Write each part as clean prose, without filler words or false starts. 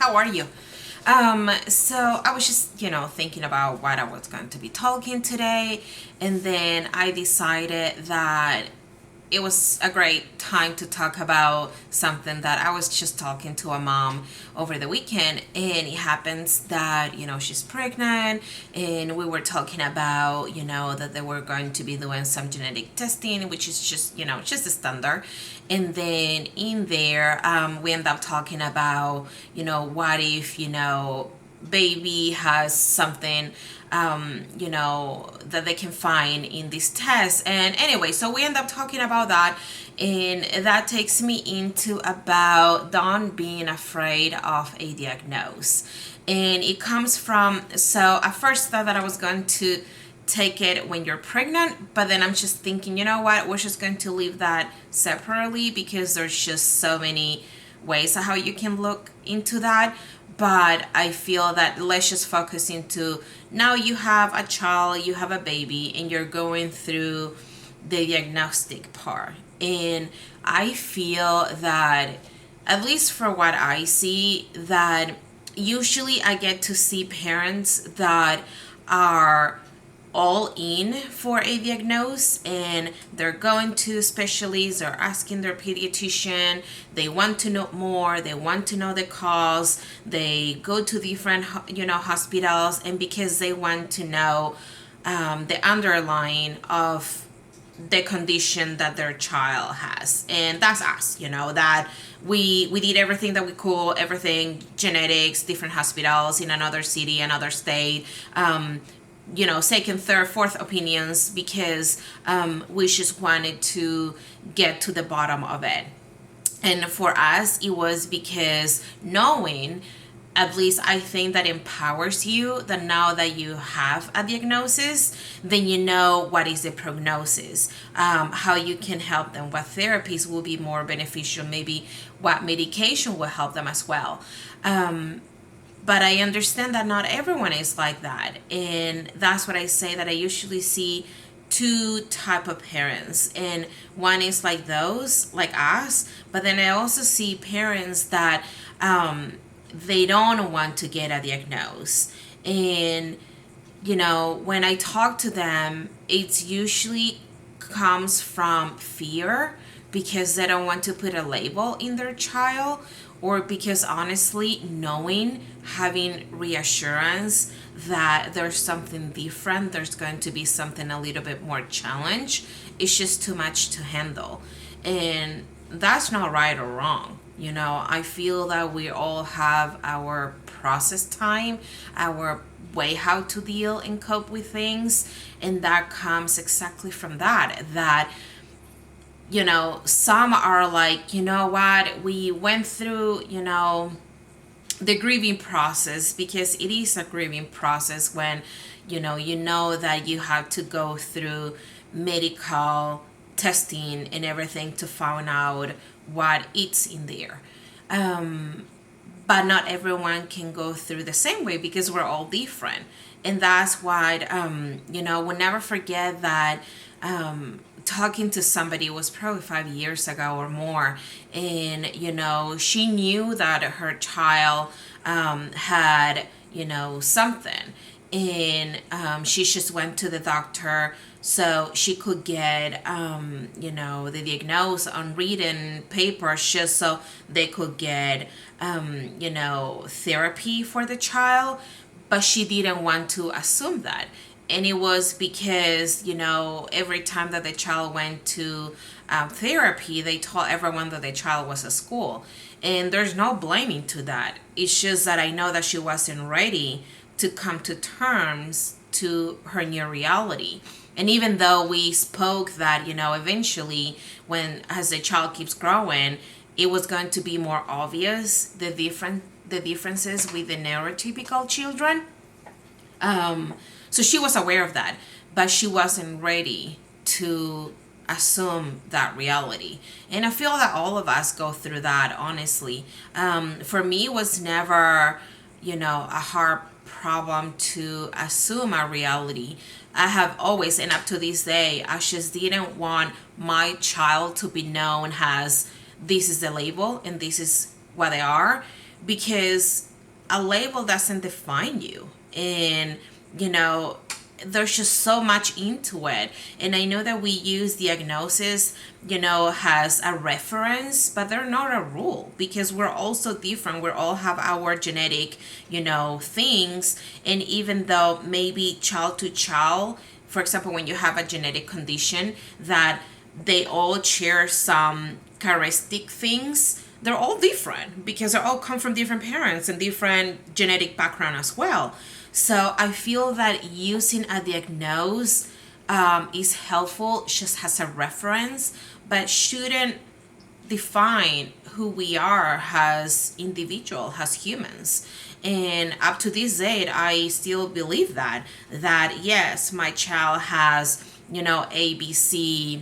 How are you? So I was just, thinking about what I was going to be talking today, and then I decided that it was a great time to talk about something that I was just talking to a mom over the weekend, and it happens that she's pregnant, and we were talking about that they were going to be doing some genetic testing, which is just a standard. And then in there, we end up talking about what if baby has something that they can find in this test. And anyway, so we end up talking about that, and that takes me into about don't being afraid of a diagnose. And it comes from, so I first thought that I was going to take it when you're pregnant, but then I'm just thinking, you know what, we're just going to leave that separately because there's just so many ways of how you can look into that. But I feel that let's just focus into now you have a child, you have a baby, and you're going through the diagnostic part. And I feel that, at least for what I see, that usually I get to see parents that are all in for a diagnose, and they're going to specialists, they're asking their pediatrician, they want to know more, they want to know the cause, they go to different hospitals, and because they want to know the underlying of the condition that their child has. And that's us, that we did everything that we could, everything genetics, different hospitals in another city, another state, second, third, fourth opinions, because we just wanted to get to the bottom of it. And for us, it was because knowing, at least I think that empowers you, that now that you have a diagnosis, then you know what is the prognosis, how you can help them, what therapies will be more beneficial, maybe what medication will help them as well. But I understand that not everyone is like that. And that's what I say, that I usually see two type of parents. And one is like those, like us. But then I also see parents that they don't want to get a diagnosis. And, when I talk to them, it's usually comes from fear, because they don't want to put a label in their child, or because honestly knowing, having reassurance that there's something different, there's going to be something a little bit more challenge, it's just too much to handle. And that's not right or wrong. I feel that we all have our process time, our way how to deal and cope with things, and that comes exactly from that some are like, what, we went through, the grieving process, because it is a grieving process when, that you have to go through medical testing and everything to find out what it's in there. But not everyone can go through the same way, because we're all different. And that's why, we'll never forget that, talking to somebody, was probably 5 years ago or more, and she knew that her child had something, and she just went to the doctor so she could get the diagnose on written paper, just so they could get therapy for the child. But she didn't want to assume that. And it was because, every time that the child went to therapy, they told everyone that the child was at school. And there's no blaming to that. It's just that I know that she wasn't ready to come to terms to her new reality. And even though we spoke that, eventually, as the child keeps growing, it was going to be more obvious, the differences with the neurotypical children. So she was aware of that, but she wasn't ready to assume that reality. And I feel that all of us go through that, honestly. For me, it was never, a hard problem to assume a reality. I have always, and up to this day, I just didn't want my child to be known as, this is the label and this is what they are, because a label doesn't define you. And, you know, there's just so much into it. And I know that we use diagnosis, has a reference, but they're not a rule, because we're all so different. We all have our genetic, things. And even though maybe child to child, for example, when you have a genetic condition, that they all share some characteristic things, they're all different because they all come from different parents and different genetic background as well. So I feel that using a diagnose is helpful just as a reference, but shouldn't define who we are as individual, as humans. And up to this date, I still believe that yes, my child has, ABC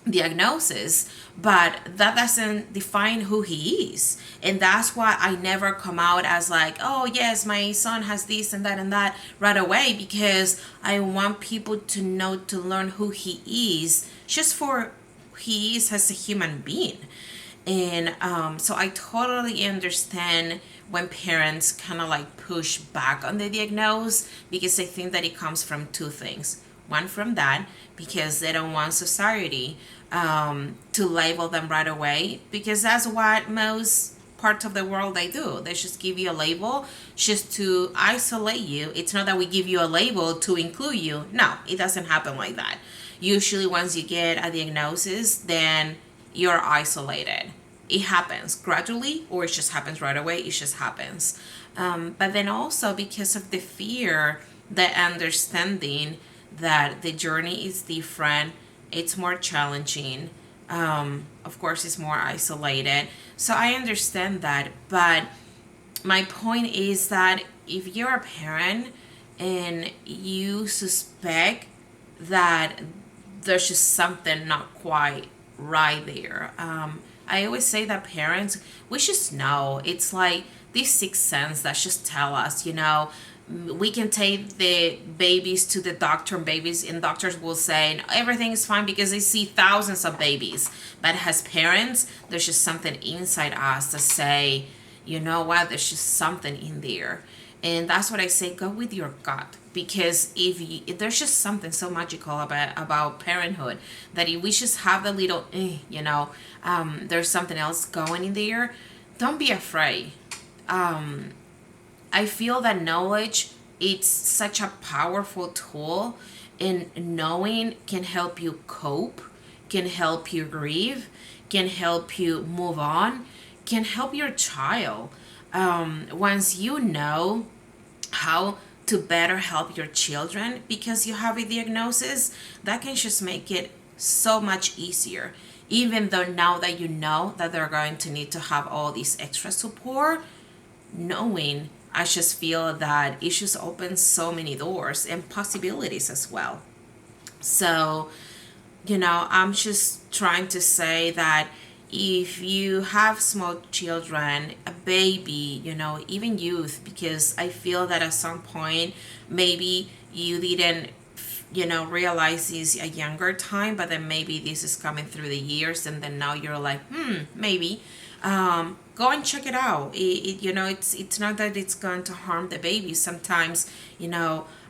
diagnosis, but that doesn't define who he is. And that's why I never come out as like, oh yes, my son has this and that right away, because I want people to know, to learn who he is, just for who he is as a human being. And so I totally understand when parents kind of like push back on the diagnose, because I think that it comes from two things. One, from that, because they don't want society to label them right away, because that's what most parts of the world they do. They just give you a label just to isolate you. It's not that we give you a label to include you. No, it doesn't happen like that. Usually once you get a diagnosis, then you're isolated. It happens gradually, or it just happens right away. It just happens. But then also because of the fear, the understanding that the journey is different, it's more challenging. Of course, it's more isolated. So I understand that. But my point is that if you're a parent and you suspect that there's just something not quite right there, I always say that parents, we just know. It's like this sixth sense that just tell us, we can take the babies to the doctor, and doctors will say everything is fine because they see thousands of babies. But as parents, there's just something inside us that say, you know what, there's just something in there. And that's what I say, go with your gut. Because if there's just something so magical about parenthood, that if we just have the little, there's something else going in there, don't be afraid. I feel that knowledge, it's such a powerful tool, and knowing can help you cope, can help you grieve, can help you move on, can help your child. Once you know how to better help your children because you have a diagnosis, that can just make it so much easier. Even though now that you know that they're going to need to have all this extra support, knowing, I just feel that it just opens so many doors and possibilities as well. So, I'm just trying to say that if you have small children, a baby, even youth, because I feel that at some point maybe you didn't, realize this a younger time, but then maybe this is coming through the years, and then now you're like, maybe. Go and check it out. It's not that it's going to harm the baby. Sometimes,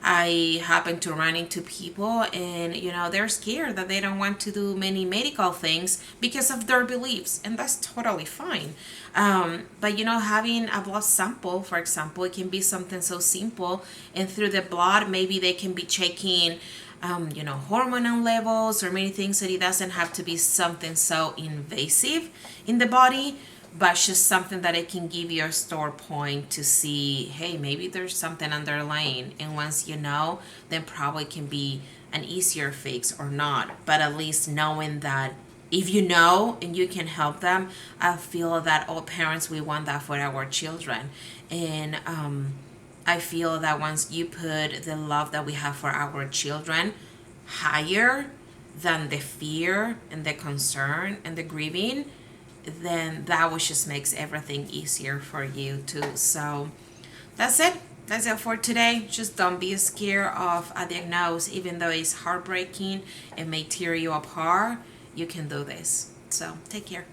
I happen to run into people and, they're scared that they don't want to do many medical things because of their beliefs, and that's totally fine. But, having a blood sample, for example, it can be something so simple, and through the blood, maybe they can be checking, hormonal levels or many things, that it doesn't have to be something so invasive in the body, but just something that it can give you a store point to see, hey, maybe there's something underlying. And once you know, then probably can be an easier fix or not. But at least knowing that if you know and you can help them, I feel that all parents, we want that for our children. And I feel that once you put the love that we have for our children higher than the fear and the concern and the grieving, then that was just makes everything easier for you too. So that's it. That's it for today. Just don't be scared of a diagnosis, even though it's heartbreaking, it may tear you apart. You can do this. So take care.